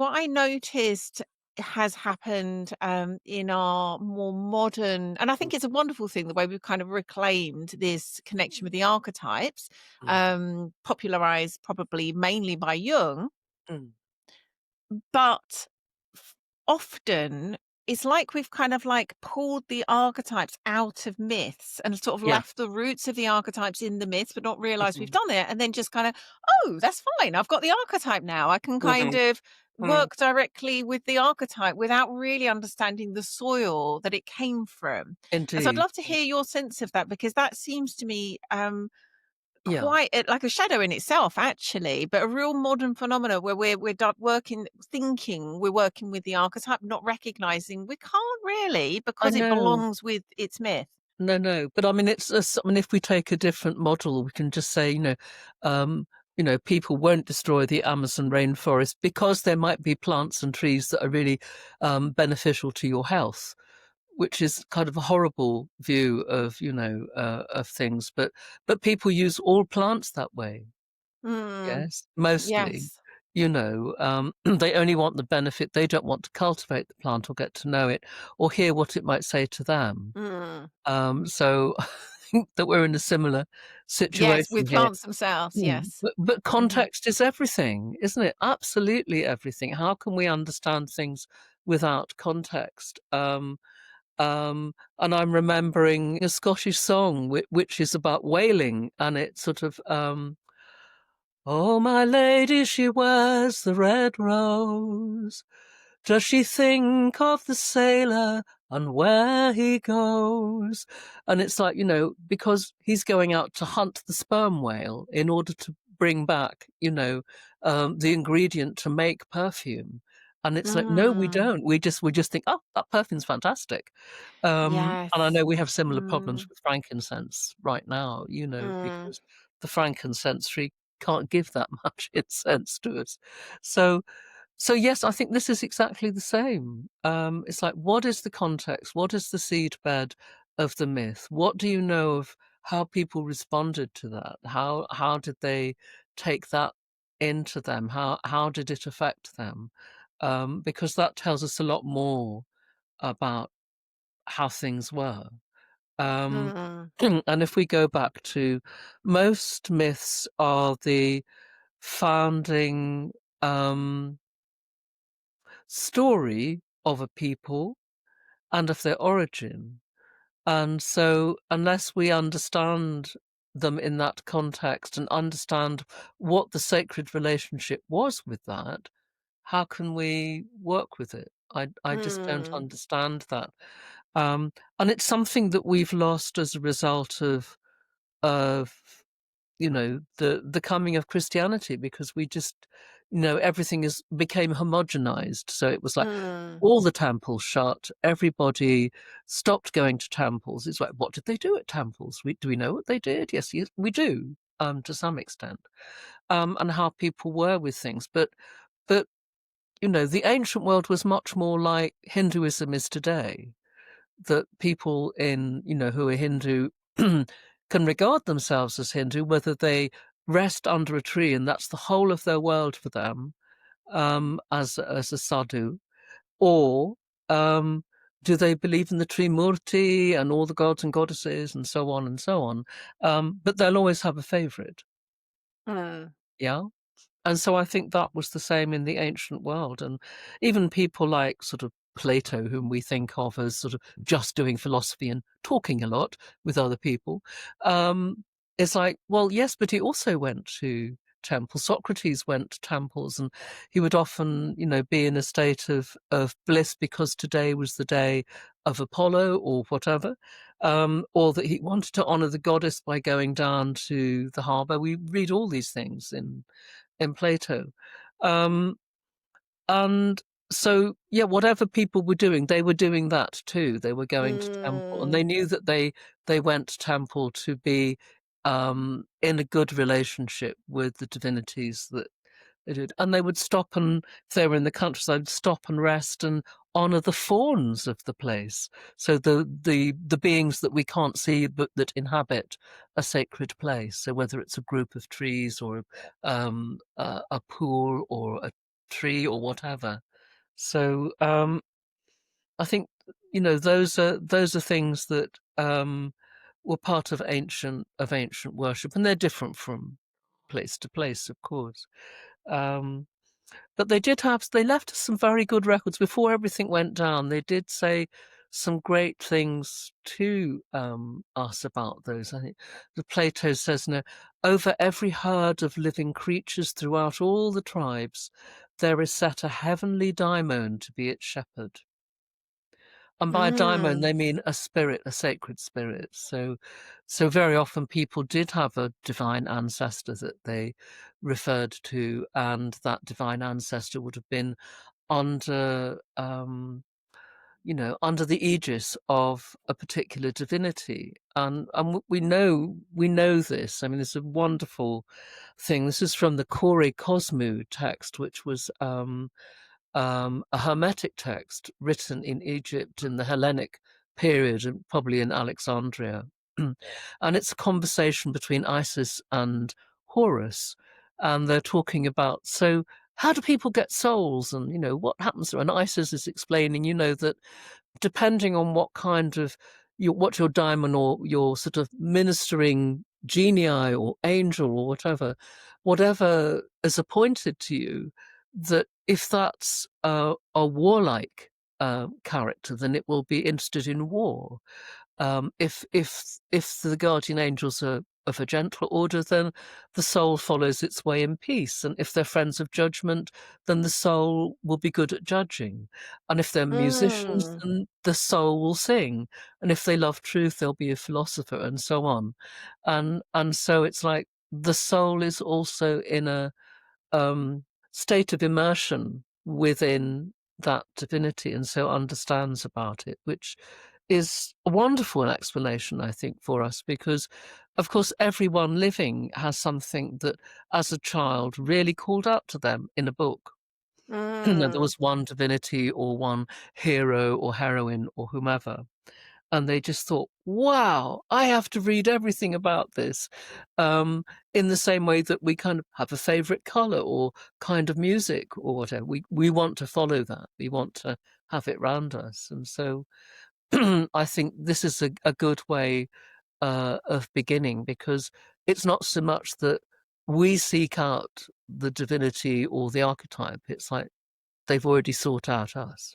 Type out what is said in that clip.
what I noticed has happened in our more modern, and I think it's a wonderful thing the way we've kind of reclaimed this connection with the archetypes, Mm, popularized probably mainly by Jung, mm. but often it's like we've kind of like pulled the archetypes out of myths and sort of Yeah. left the roots of the archetypes in the myths, but not realized we've Mhm. done it. And then just kind of, oh, that's fine. I've got the archetype now. I can kind Mhm. of Mm. work directly with the archetype without really understanding the soil that it came from. And so I'd Indeed. love to hear your sense of that because that seems to me Yeah. quite like a shadow in itself, actually, but a real modern phenomena where we're working, thinking we're working with the archetype, not recognizing we can't really I because it know. belongs with its myth. No, no. But I mean, I mean, if we take a different model, we can just say, um, people won't destroy the Amazon rainforest because there might be plants and trees that are really beneficial to your health, which is kind of a horrible view of, of things. But people use all plants that way. Mm, Yes, mostly. yes. They only want the benefit. They don't want to cultivate the plant or get to know it or hear what it might say to them. Mm. So I think that we're in a similar Yes, with situation here. plants themselves. Mm. Yes. But Hmm. context is everything, isn't it? Absolutely everything. How can we understand things without context? And I'm remembering a Scottish song which is about whaling, and it's sort of "Oh, my lady, she wears the red rose. Does she think of the sailor and where he goes?" And it's like, because he's going out to hunt the sperm whale in order to bring back, the ingredient to make perfume. And it's like, no, we Mm. don't. We just think, oh, that perfume's fantastic. And I Yes. know we have similar problems Mm. with frankincense right now, Mm. because the frankincense tree can't give that much incense to us. So so yes, I think this is exactly the same. It's like, what is the context? What is the seed bed of the myth? What do you know of how people responded to that? How did they take that into them? How did it affect them? Because that tells us a lot more about how things were. Um, Mm. and if we go back to most myths are the founding story of a people and of their origin. And so, unless we understand them in that context and understand what the sacred relationship was with that, how can we work with it? I just don't Mm. understand that. And it's something that we've lost as a result of the coming of Christianity, because we just, everything is became homogenized. So it was like Mm. all the temples shut, everybody stopped going to temples. It's like, what did they do at temples? Do we know what they did? Yes, yes, we do, to some extent, and how people were with things. But the ancient world was much more like Hinduism is today, that people who are Hindu can regard themselves as Hindu, whether they rest under a tree and that's the whole of their world for them, as a sadhu, or um, do they believe in the Trimurti and all the gods and goddesses and so on and so on? But they'll always have a favorite. Mm. Yeah. And so I think that was the same in the ancient world. And even people like sort of Plato, whom we think of as sort of just doing philosophy and talking a lot with other people, it's like, well, yes, but he also went to temples. Socrates went to temples, and he would often, be in a state of bliss because today was the day of Apollo or whatever, or that he wanted to honor the goddess by going down to the harbor. We read all these things in Plato. Um, and so, yeah, whatever people were doing, they were doing that too. They were going to temple, and Mm. they knew that they went to temple to be in a good relationship with the divinities that they did. And they would stop, and if they were in the countryside, stop and rest and honor the fauns of the place. So the beings that we can't see but that inhabit a sacred place. So whether it's a group of trees or a pool or a tree or whatever. So I think those are things that were part of ancient worship, and they're different from place to place, of course. Um, but they left us some very good records before everything went down. They did say some great things to us about those. I think the Plato says, "No, over every herd of living creatures throughout all the tribes, there is set a heavenly daimon to be its shepherd." And by a daimon, Mm. they mean a spirit, a sacred spirit. So very often people did have a divine ancestor that they referred to, and that divine ancestor would have been under, under the aegis of a particular divinity. And we know this. I mean, it's a wonderful thing. This is from the Kore Kosmu text, which was a Hermetic text written in Egypt in the Hellenic period, and probably in Alexandria. And it's a conversation between Isis and Horus. And they're talking about, so how do people get souls? And, what happens? And Isis is explaining, that depending on what kind of what your daimon or your sort of ministering genii or angel or whatever is appointed to you, that if that's a warlike character, then it will be interested in war. If the guardian angels are of a gentle order, then the soul follows its way in peace. And if they're friends of judgment, then the soul will be good at judging. And if they're musicians, Mm. then the soul will sing. And if they love truth, they'll be a philosopher, and so on. And so it's like the soul is also in a state of immersion within that divinity, and so understands about it, which is a wonderful explanation, I think, for us, because, of course, everyone living has something that, as a child, really called out to them in a book. There Mm. was one divinity or one hero or heroine or whomever, and they just thought, wow, I have to read everything about this. In the same way that we kind of have a favorite color or kind of music or whatever. We want to follow that. We want to have it round us. And so I think this is a good way of beginning, because it's not so much that we seek out the divinity or the archetype. It's like they've already sought out us.